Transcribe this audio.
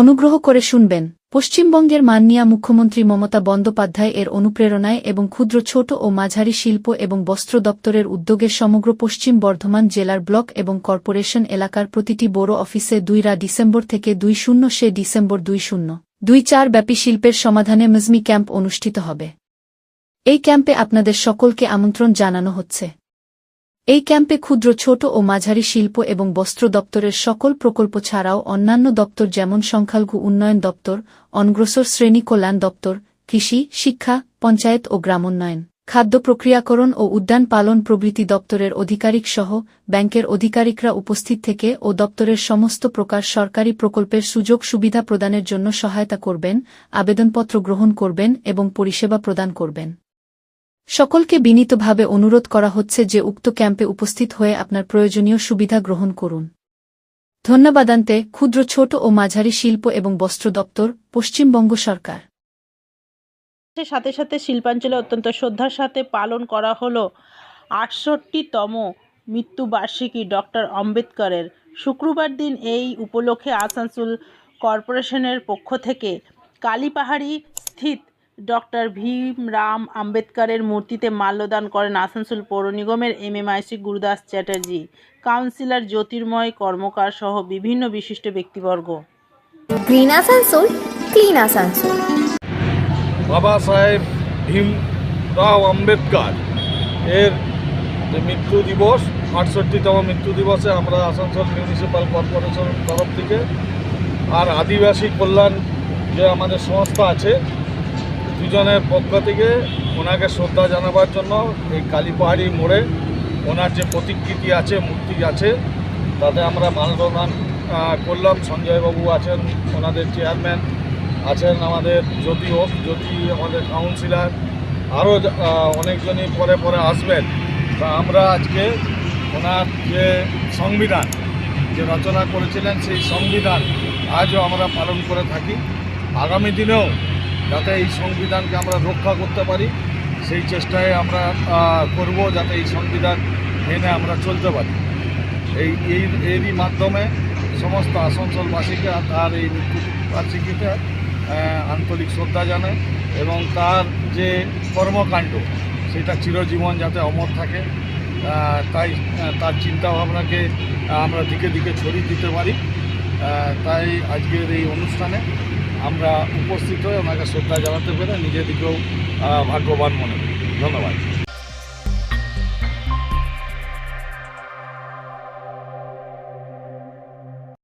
অনুগ্রহ করে শুনবেন। পশ্চিমবঙ্গের মাননীয় মুখ্যমন্ত্রী মমতা বন্দ্যোপাধ্যায় এর অনুপ্রেরণায় এবং ক্ষুদ্র ছোট ও মাঝারি শিল্প এবং বস্ত্র দপ্তরের উদ্যোগে সমগ্র পশ্চিম বর্ধমান জেলার ব্লক এবং কর্পোরেশন এলাকার প্রতিটি বড় অফিসে 2 ডিসেম্বর থেকে 20 ডিসেম্বর 2024 ব্যাপী শিল্পের সমাধানে মজমি ক্যাম্প অনুষ্ঠিত হবে। এই ক্যাম্পে আপনাদের সকলকে আমন্ত্রণ জানানো হচ্ছে। এই ক্যাম্পে ক্ষুদ্র ছোট ও মাঝারি শিল্প এবং বস্ত্র দপ্তরের সকল প্রকল্প ছাড়াও অন্যান্য দপ্তর যেমন সংখ্যালঘু উন্নয়ন দপ্তর, অনগ্রসর শ্রেণী কল্যাণ দপ্তর, কৃষি, শিক্ষা, পঞ্চায়েত ও গ্রামোন্নয়ন, খাদ্য প্রক্রিয়াকরণ ও উদ্যান পালন প্রভৃতি দপ্তরের আধিকারিক সহ ব্যাংকের আধিকারিকরা উপস্থিত থেকে ও দপ্তরের সমস্ত প্রকার সরকারি প্রকল্পের সুযোগ সুবিধা প্রদানের জন্য সহায়তা করবেন, আবেদনপত্র গ্রহণ করবেন এবং পরিষেবা প্রদান করবেন। সকলকে বিনীতভাবে অনুরোধ করা হচ্ছে যে উক্ত ক্যাম্পে উপস্থিত হয়ে আপনার প্রয়োজনীয় সুবিধা গ্রহণ করুন। ধন্যবাদান্তে ক্ষুদ্র ছোট ও মাঝারি শিল্প এবং বস্ত্র দপ্তর, পশ্চিমবঙ্গ সরকার। সাথে সাথে শিল্পাঞ্চলে অত্যন্ত শ্রদ্ধার সাথে পালন করা হলো ৬৮তম মৃত্যুবার্ষিকী ডক্টর আম্বেদকরের। শুক্রবার দিন এই উপলক্ষে আসানসোল কর্পোরেশনের পক্ষ থেকে কালীপাহাড়ি স্থিত ডক্টর ভীমরাও আম্বেদকরের মূর্তিতে মাল্যদান করেন আসানসোল পৌর নিগমের এমএমআইসি গুরুদাস চ্যাটার্জি, কাউন্সিলর জ্যোতির্ময় কর্মকার সহ বিভিন্ন বিশিষ্ট ব্যক্তিবর্গ। Green Asansol, clean Asansol. বাবা সাহেব ভীমরাও আম্বেদকর এর যে মৃত্যু দিবস, ৬৮তম মৃত্যু দিবসে আমরা আসানসোল মিউনিসিপ্যাল কর্পোরেশনের তরফ থেকে আর আদিবাসী কল্যাণ যে আমাদের সংস্থা আছে, দুজনের পক্ষ থেকে ওনাকে শ্রদ্ধা জানাবার জন্য এই কালীপাহাড়ি মোড়ে ওনার যে প্রতিকৃতি আছে, মূর্তি আছে, তাতে আমরা মাল্যদান করলাম। সঞ্জয়বাবু আছেন, ওনাদের চেয়ারম্যান আছেন, আমাদের জ্যোতি আমাদের কাউন্সিলর, আরও অনেকজনই পরে পরে আসবেন। তা আমরা আজকে ওনার যে সংবিধান যে রচনা করেছিলেন, সেই সংবিধান আজও আমরা পালন করে থাকি। আগামী দিনেও যাতে এই সংবিধানকে আমরা রক্ষা করতে পারি, সেই চেষ্টায় আমরা করব, যাতে এই সংবিধান মেনে আমরা চলতে পারি। এরই মাধ্যমে সমস্ত আসানসোলবাসীকে তার এই মৃত্যুবার্ষিকীতে আন্তরিক শ্রদ্ধা জানাই এবং তার যে কর্মকাণ্ড সেটা চিরজীবন যাতে অমর থাকে, তাই তার চিন্তাভাবনাকে আমরা দিকে দিকে ছড়িয়ে দিতে পারি। তাই আজকের এই অনুষ্ঠানে আমরা উপস্থিত হয়ে ওনাকে শ্রদ্ধা জানাতে পেরে নিজেদিকেও ভাগ্যবান মনে করি। ধন্যবাদ।